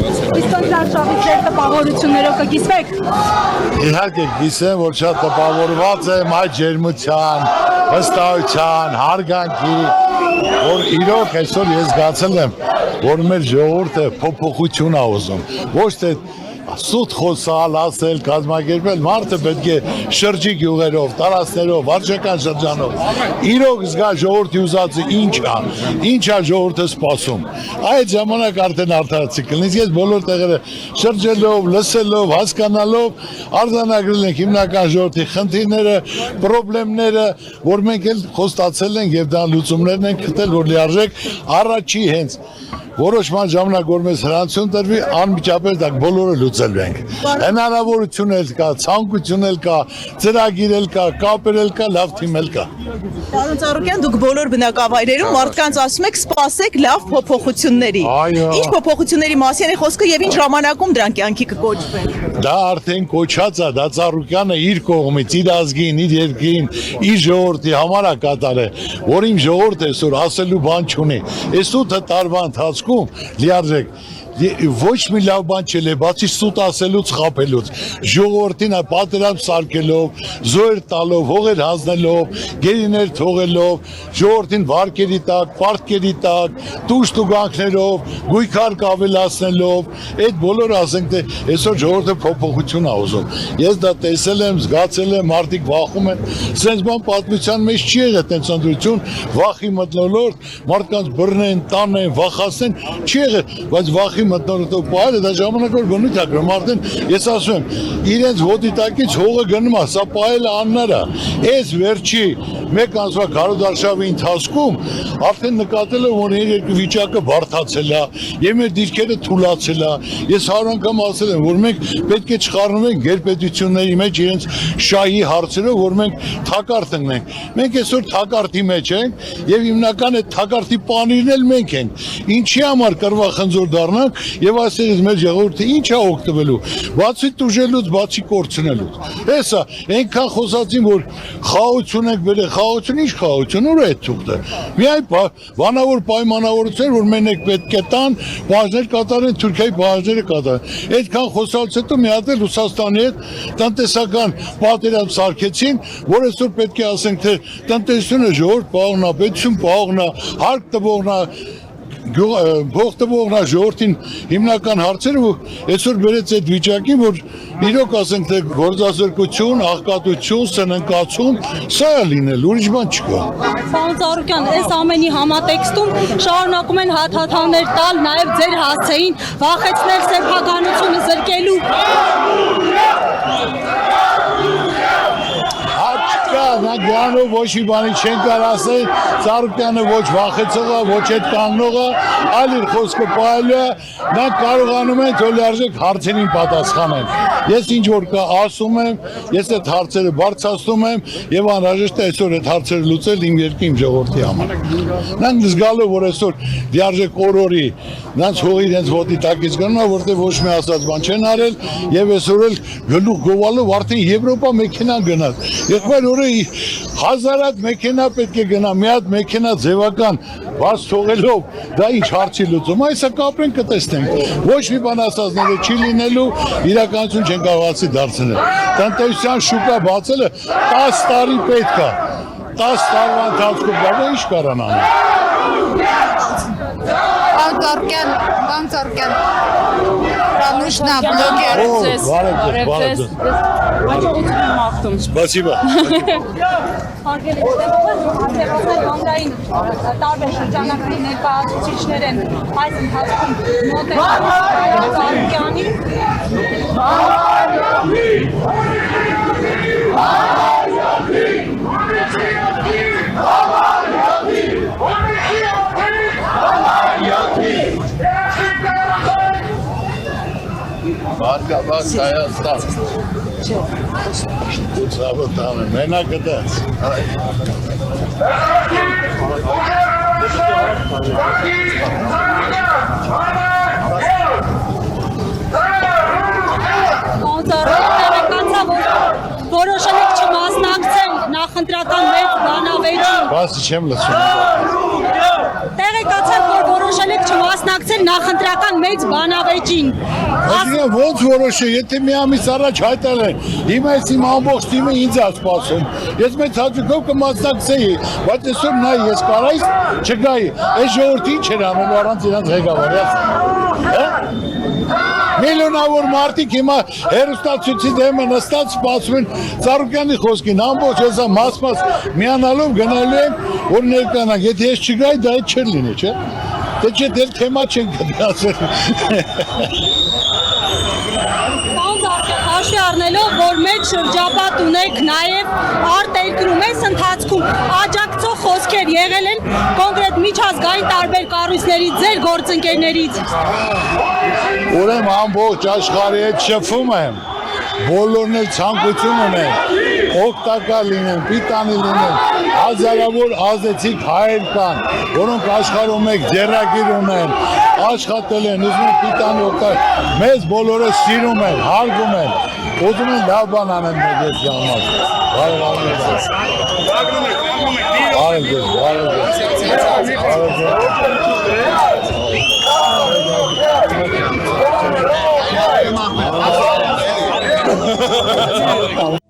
Իսկ ընտրարշավից ձեր տպավորություններով կգիսվեք։ Իհարկե գիսեմ, որ շատ տպավորված եմ այդ ջերմության, վստահության, հարգանքի, որ իրոք այսօր ես զգացել եմ, որ մեր ժողովուրդը փոփոխություն է ուզում, ոչ թե սուտ խոսալ, ասել, կազմակերպել, մարդը պետք է շրջի գյուղերով, տարածքներով, վարչական շրջանով, իրոք զգա ժողովրդի ուզածը ինչ է ժողովուրդը սպասում։ Այդ ժամանակ արդեն արդարացի կլինի, ես բոլոր տեղերը շրջելով, լսելով, հասկանալով արձանագրել ենք հիմնական ժողովրդի խնդիրները, խնդիրները, որ մենք էլ խոստացել ենք եւ դա լուծումներն ենք գտել, որ լիարժեք առաջի հենց որոշման ժամանակ որ մեզ հրանցություն տրվի, անմիջապես դա բոլորը լուծելու ենք։ Հնարավորություն էլ կա, ցանկություն էլ կա, ծրագիր էլ կա, կապեր էլ կա, լավ թիմ էլ կա։ Պարոն Ծառուկյան, դուք բոլոր բնակավայրերում մարդկանց ասում եք սպասեք լավ փոփոխությունների։ Ինչ փոփոխությունների մասին է խոսքը եւ ինչ ժամանակում դրանք կյանքի կկոչվեն։ Դա արդեն կոչած է, դա Ծառուկյանը իր կողմից, իր ազգին, իր երկրին, իր ժողովրդի համար է կատարել, որ իմ ժողովուրդը այսօր ասելու բան չունի։ Այս 8 տարվա ընթացքում լիարժեք ոչ մի լավ բան չել է, բացի սուտ ասելուց, խաբելուց, ժողովրդին պատերազմ սարքելով, զոհեր տալով, հողեր հանձնելով, գերիներ թողելով, ժողովրդին վարկերի տակ, պարտքերի տակ, տուժտուգանքներով, գույքարկ ավելացնելով, այդ բոլորը ասենք թե այսօր ժողովուրդը փոփոխություն է ուզում։ Ես դա տեսել եմ, զգացել եմ, մարդիկ վախում են, սենց բան պատմության մեջ չի եղել տենց ընտրություն, վախի մթնոլորտ, մարդկանց բռնեն, տանեն, վախացնեն, չի եղել, բայց վախի մտնորդով պահելը դա ժամանակ որ բնույթ է գրում արդեն ես ասում եմ իրենց ոտի տակից հողը գնում է սա պահելը անհնար է այս վերջի մեկ ամսվա քարոզարշավի ընթացքում արդեն նկատել եմ որ երկու վիճակը բարդացել է եւ մեր դիրքերը թուլացել է ես 100 անգամ ասել եմ որ մենք պետք է չխառնվենք գերպետությունների մեջ իրենց շահի հարցերով որ մենք թակարդ ընկնենք մենք այսօր թակարդի մեջ ենք եւ հիմնական այդ թակարդի պանիրն էլ մենք ենք ինչի համար կրվախնձոր դառնանք եւ այսպես մեր ժողովուրդը ինչ է օգտվելու բացի տուժելուց բացի կորցնելուց հեսա այնքան խոսացին որ խաղաղություն ենք բերել խաղաղություն ինչ խաղաղություն ուր է թուղթը միայն բանավոր պայմանավորություն որ մենեք պետք է տան բաժներ կատարեն Թուրքիայի բաժները կատարեն այդքան խոսալուց հետո մի հատ էլ Ռուսաստանի հետ տնտեսական պատերազմ սարքեցին որ այսօր պետք է ասենք թե տնտեսությունը ժողովուրդ պահողնա պետություն պահողնա հարկ տվողնա Բողտվողնա ժողովրդին հիմնական հարցերը ու այսօր բերեց այդ վիճակին, որ իրոք ասենք թե գործազրկություն, աղքատություն, սննկացում, սա է լինել, ուրիշ բան չկա։ Պարոն Ծառուկյան, այս ամենի համատեքստում շարունակում են հաթաթաններ տալ նաև ձեր հասցեին, վախեցնել սեփականությունը զրկելու։ Գյանով ոչ մի բանի չեն կար ասել, Ծառուկյանը ոչ վախեցող է, ոչ այդ կանգնող է, այլ իր խոսքը պահելու է, նա կարողանում են թոլարժեք հարցերին պատասխանեն։ Ես ինչ որ կա ասում եմ, ես այդ հարցերը բարձրացնում եմ եւ անհրաժեշտ է այսօր այդ հարցերը լուծել իմ երկրի իմ ժողովրդի համար։ Նրանք զգալով որ այսօր լիարժեք օրորի, նրանց հողի իրենց ոտի տակից գնում է, որտեղ ոչ մի ասած բան չեն արել եւ այսօր էլ գլուխ գովալով արդեն Եվրոպա մեքենա գնաց։ Եղբայր օրը 1000 հատ մեքենա պետք է գնա, մի հատ մեքենա ձևական բաց թողելով, դա ինչ հարցի լուծում, այսա կապրեն կտեսնենք, ոչ մի բան ասածները չի լինելու, իրականություն չեն կարողացի դարձնել, տնտեսության շուկա բացելը 10 տարի պետք է, 10 տարվա ընթացքում դա ինչ կարան անել։ Պարոն Ծառուկյան, Ռանուշնա, բլոգեր։ Հաջողություն եմ մաղթում։ Спасибо։ Հարգելի հետևողներ, հանրային տարբեր շրջանակների ներկայացուցիչներ են այս ընթացքում մոտեցել Ծառուկյանին։ Բարգավաճ Հայաստան։ Ցավոթանը մենակ դաս։ Որոշել եք չմասնակցել նախընտրական մեծ բանավեճին։ Բաց չեմ լսում։ Տեղեկացել, որ որոշել եք չմասնակցել նախընտրական մեծ բանավեճին։ Այսինքն ոնց որոշե, եթե մի ամիս առաջ հայտարարել են, հիմա ես իմ ամբողջ թիմը ինձ է սպասում։ Ես մեծ հաճույքով կմասնակցեի, բայց այսօր նայ ես կարայի չգայի։ Այս ժողովուրդը ինչ էր անում առանց իրանց ղեկավարի։ Միլիոնավոր մարդիկ հիմա հերոստացույցի դեմը նստած սպասում են Ծառուկյանի խոսքին, ամբողջ հեսա մաս-մաս միանալով գնալու եմ, որ ներկանանք, եթե ես չգայի, դա այդ չէր լինի, չէ՞։ Դե չէ, դեր թեմա չենք գտասել։ Պարոն Ծառուկյան, հաշվի առնելով, որ մեծ շրջապատ ունեք նաև արտերկրում այս ընթացքում աջակցող խոսքեր եղել են կոնկրետ միջազգային տարբեր կառույցներից, ձեր գործընկերներից։ Ուրեմն ամբողջ աշխարհի հետ շփվում եմ, բոլորն էլ ցանկություն ունեն, օգտակար լինեն, պիտանի լինեն, հազարավոր ազդեցիկ հայեր կան, որոնք աշխարհում մեկ ձեռագիր ունեն, աշխատել են, ուզում են պիտանի օգտակար, մեզ բոլորը սիրում են, հարգում են, ուզում են լավ բան անեն մեր համար։ Բարև